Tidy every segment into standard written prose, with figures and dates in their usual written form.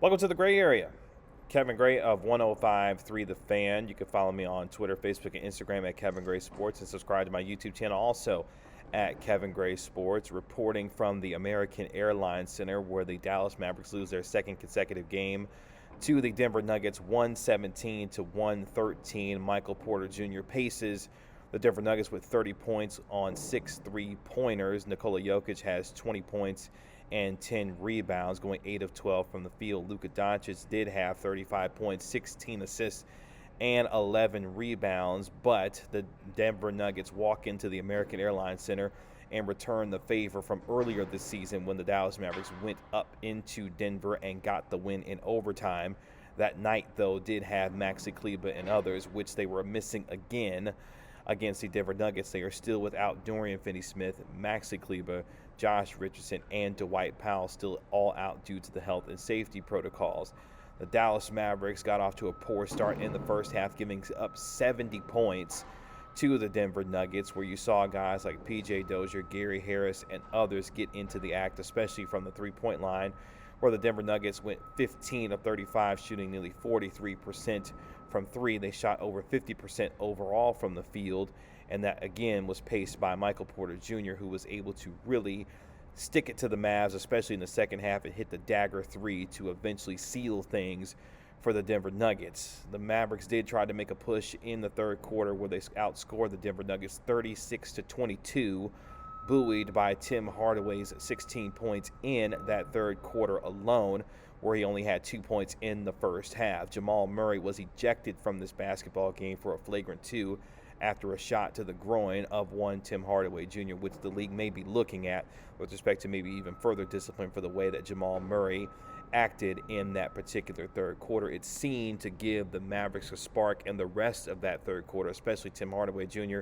Welcome to the Gray Area. Kevin Gray of 105.3 The Fan. You can follow me on Twitter, Facebook, and Instagram at Kevin Gray Sports, and subscribe to my YouTube channel also at Kevin Gray Sports. Reporting from the American Airlines Center, where the Dallas Mavericks lose their second consecutive game to the Denver Nuggets, 117 to 113. Michael Porter Jr. paces the Denver Nuggets with 30 points on 6 3-pointers. Nikola Jokic has 20 points and 10 rebounds, going 8 of 12 from the field. Luka Doncic did have 35 points, 16 assists, and 11 rebounds, but the Denver Nuggets walk into the American Airlines Center and return the favor from earlier this season when the Dallas Mavericks went up into Denver and got the win in overtime. That night, though, did have Maxi Kleber and others, which they were missing again against the Denver Nuggets. They are still without Dorian Finney-Smith, Maxi Kleber, Josh Richardson, and Dwight Powell, still all out due to the health and safety protocols. The Dallas Mavericks got off to a poor start in the first half, giving up 70 points to the Denver Nuggets, where you saw guys like P.J. Dozier, Gary Harris, and others get into the act, especially from the three-point line, where the Denver Nuggets went 15 of 35, shooting nearly 43% from three. They shot over 50% overall from the field, and that, again, was paced by Michael Porter Jr., who was able to really stick it to the Mavs, especially in the second half, and hit the dagger three to eventually seal things for the Denver Nuggets. The Mavericks did try to make a push in the third quarter, where they outscored the Denver Nuggets 36 to 22, buoyed by Tim Hardaway's 16 points in that third quarter alone, where he only had 2 points in the first half. Jamal Murray was ejected from this basketball game for a flagrant 2 after a shot to the groin of one Tim Hardaway Jr., which the league may be looking at with respect to maybe even further discipline for the way that Jamal Murray acted in that particular third quarter. It seemed to give the Mavericks a spark in the rest of that third quarter, especially Tim Hardaway Jr.,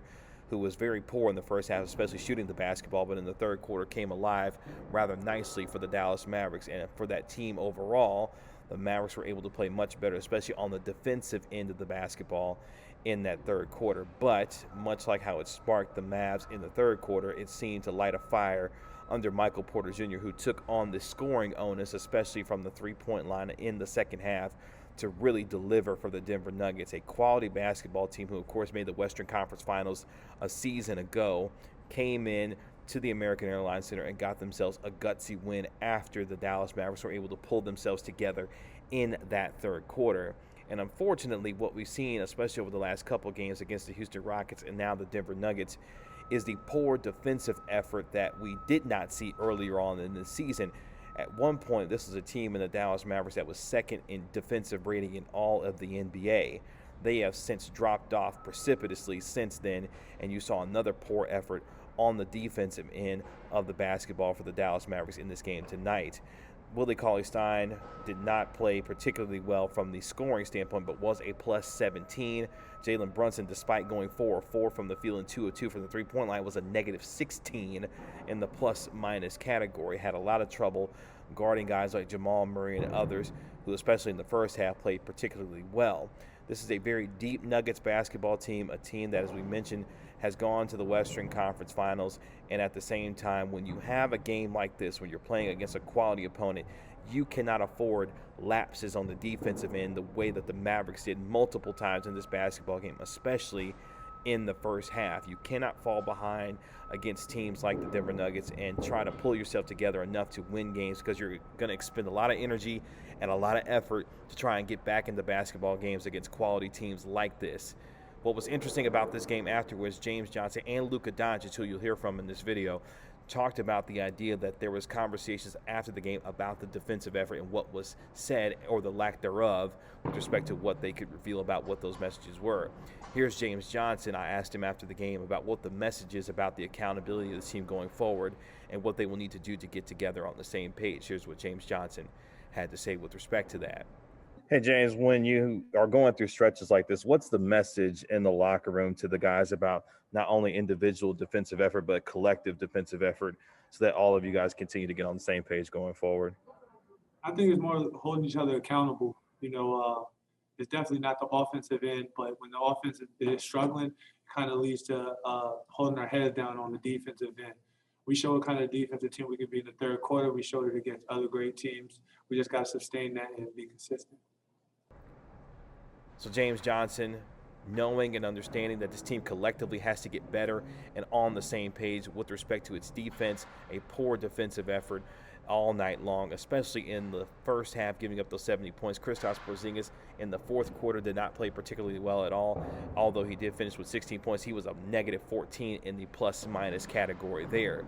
who was very poor in the first half, especially shooting the basketball, but in the third quarter came alive rather nicely for the Dallas Mavericks. And for that team overall, the Mavericks were able to play much better, especially on the defensive end of the basketball in that third quarter. But much like how it sparked the Mavs in the third quarter, it seemed to light a fire under Michael Porter Jr., who took on the scoring onus, especially from the three-point line in the second half, to really deliver for the Denver Nuggets, a quality basketball team who, of course, made the Western Conference Finals a season ago, came in to the American Airlines Center and got themselves a gutsy win after the Dallas Mavericks were able to pull themselves together in that third quarter. And unfortunately, what we've seen, especially over the last couple of games against the Houston Rockets and now the Denver Nuggets, is the poor defensive effort that we did not see earlier on in the season. At one point, this is a team in the Dallas Mavericks that was second in defensive rating in all of the NBA. They have since dropped off precipitously since then, and you saw another poor effort on the defensive end of the basketball for the Dallas Mavericks in this game tonight. Willie Cauley-Stein did not play particularly well from the scoring standpoint, but was a plus 17. Jalen Brunson, despite going 4 of 4 from the field and 2 of 2 from the three-point line, was a negative 16 in the plus-minus category. Had a lot of trouble guarding guys like Jamal Murray and others, who especially in the first half played particularly well. This is a very deep Nuggets basketball team, a team that, as we mentioned, has gone to the Western Conference Finals. And at the same time, when you have a game like this, when you're playing against a quality opponent, you cannot afford lapses on the defensive end the way that the Mavericks did multiple times in this basketball game, especially in the first half. You cannot fall behind against teams like the Denver Nuggets and try to pull yourself together enough to win games, because you're going to expend a lot of energy and a lot of effort to try and get back into basketball games against quality teams like this. What was interesting about this game afterwards, James Johnson and Luka Doncic, who you'll hear from in this video, talked about the idea that there was conversations after the game about the defensive effort and what was said, or the lack thereof, with respect to what they could reveal about what those messages were. Here's James Johnson. I asked him after the game about what the message is about the accountability of the team going forward and what they will need to do to get together on the same page. Here's what James Johnson had to say with respect to that. Hey, James, when you are going through stretches like this, what's the message in the locker room to the guys about not only individual defensive effort, but collective defensive effort, so that all of you guys continue to get on the same page going forward? I think it's more holding each other accountable. It's definitely not the offensive end, but when the offense is struggling, it kind of leads to holding our heads down on the defensive end. we show what kind of defensive team we can be in the third quarter. We showed it against other great teams. We just got to sustain that and be consistent. So James Johnson, knowing and understanding that this team collectively has to get better and on the same page with respect to its defense, a poor defensive effort all night long, especially in the first half, giving up those 70 points. Kristaps Porzingis in the fourth quarter did not play particularly well at all, although he did finish with 16 points. He was a negative 14 in the plus-minus category there.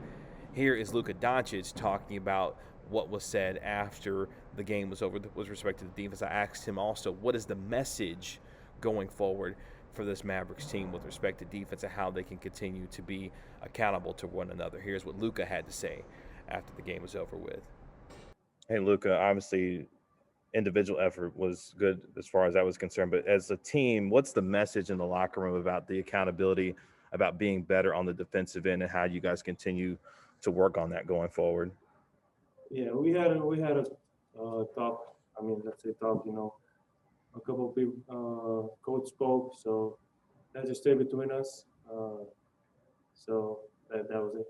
Here is Luka Doncic talking about what was said after the game was over with respect to the defense. I asked him also, what is the message going forward for this Mavericks team with respect to defense and how they can continue to be accountable to one another? Here's what Luka had to say after the game was over with. Hey, Luka, obviously individual effort was good as far as that was concerned, but as a team, what's the message in the locker room about the accountability, about being better on the defensive end, and how you guys continue to work on that going forward? Yeah, we had a talk. I mean, let's say talk. A couple of people, coach spoke, so that just stayed between us. So that was it.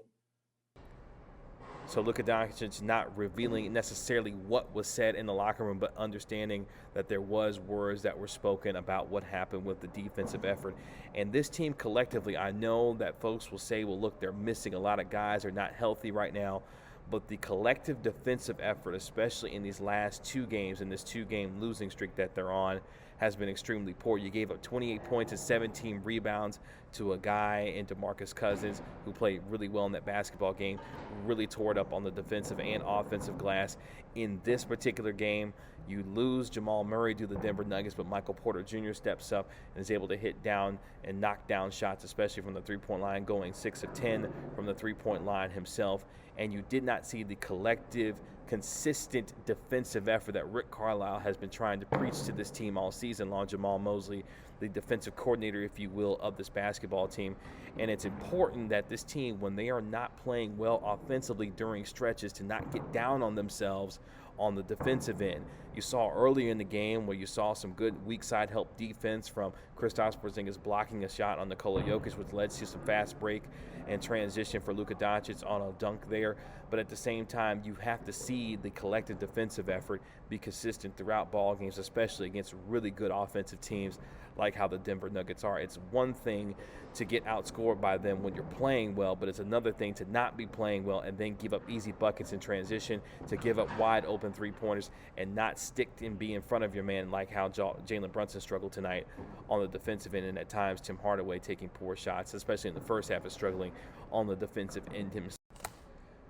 So Luka Doncic not revealing necessarily what was said in the locker room, but understanding that there was words that were spoken about what happened with the defensive effort. And this team collectively, I know that folks will say, well, look, they're missing a lot of guys, they're not healthy right now. But the collective defensive effort, especially in these last two games, in this two-game losing streak that they're on, has been extremely poor. You gave up 28 points and 17 rebounds to a guy in DeMarcus Cousins who played really well in that basketball game, really tore it up on the defensive and offensive glass. In this particular game, you lose Jamal Murray to the Denver Nuggets, but Michael Porter Jr. steps up and is able to hit down and knock down shots, especially from the three-point line, going 6 of 10 from the three-point line himself. And you did not see the collective, consistent defensive effort that Rick Carlisle has been trying to preach to this team all season long. Jamal Mosley, the defensive coordinator, if you will, of this basketball team. And it's important that this team, when they are not playing well offensively during stretches, to not get down on themselves on the defensive end. You saw earlier in the game where you saw some good weak side help defense from Kristaps Porzingis blocking a shot on Nikola Jokic, which led to some fast break and transition for Luka Doncic on a dunk there. But at the same time, you have to see the collective defensive effort be consistent throughout ball games, especially against really good offensive teams like how the Denver Nuggets are. It's one thing to get outscored by them when you're playing well, but it's another thing to not be playing well and then give up easy buckets in transition, to give up wide open three-pointers and not stick and be in front of your man like how Jalen Brunson struggled tonight on the defensive end, and at times Tim Hardaway taking poor shots, especially in the first half, is struggling on the defensive end himself.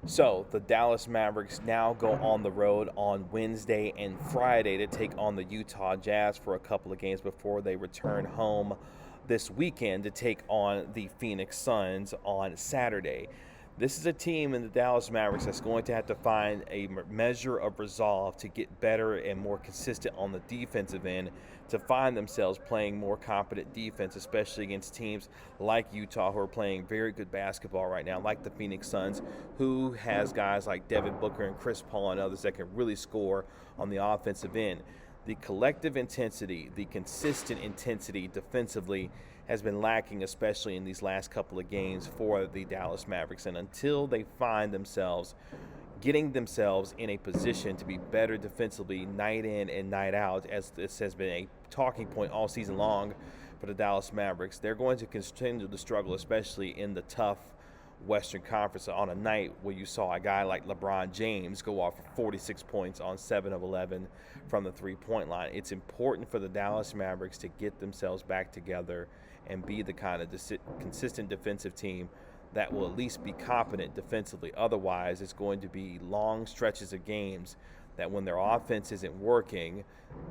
So the Dallas Mavericks now go on the road on Wednesday and Friday to take on the Utah Jazz for a couple of games before they return home this weekend to take on the Phoenix Suns on Saturday. This is a team in the Dallas Mavericks that's going to have to find a measure of resolve to get better and more consistent on the defensive end, to find themselves playing more competent defense, especially against teams like Utah, who are playing very good basketball right now, like the Phoenix Suns, who has guys like Devin Booker and Chris Paul and others that can really score on the offensive end. The collective intensity, the consistent intensity defensively has been lacking, especially in these last couple of games for the Dallas Mavericks. And until they find themselves getting themselves in a position to be better defensively night in and night out, as this has been a talking point all season long for the Dallas Mavericks, they're going to continue to struggle, especially in the tough Western Conference, on a night where you saw a guy like LeBron James go off for 46 points on 7 of 11 from the three-point line. It's important for the Dallas Mavericks to get themselves back together and be the kind of consistent defensive team that will at least be competent defensively. Otherwise, it's going to be long stretches of games that when their offense isn't working,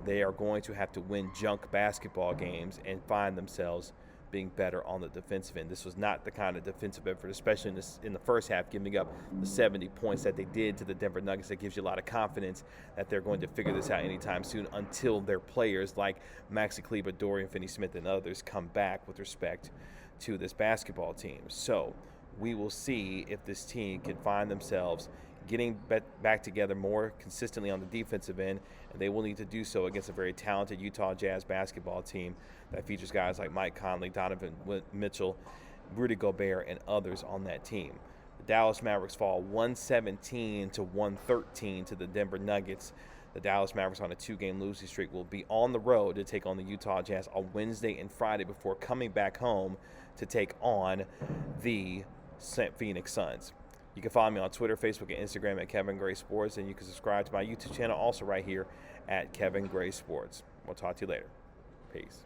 they are going to have to win junk basketball games and find themselves being better on the defensive end. This was not the kind of defensive effort, especially in the first half, giving up the 70 points that they did to the Denver Nuggets. That gives you a lot of confidence that they're going to figure this out anytime soon, until their players like Maxi Kleber, Dorian Finney-Smith, and others come back with respect to this basketball team. So we will see if this team can find themselves getting back together more consistently on the defensive end, and they will need to do so against a very talented Utah Jazz basketball team that features guys like Mike Conley, Donovan Mitchell, Rudy Gobert, and others on that team. The Dallas Mavericks fall 117 to 113 to the Denver Nuggets. The Dallas Mavericks on a 2-game losing streak will be on the road to take on the Utah Jazz on Wednesday and Friday before coming back home to take on the Phoenix Suns. You can follow me on Twitter, Facebook, and Instagram at Kevin Gray Sports, and you can subscribe to my YouTube channel also right here at Kevin Gray Sports. We'll talk to you later. Peace.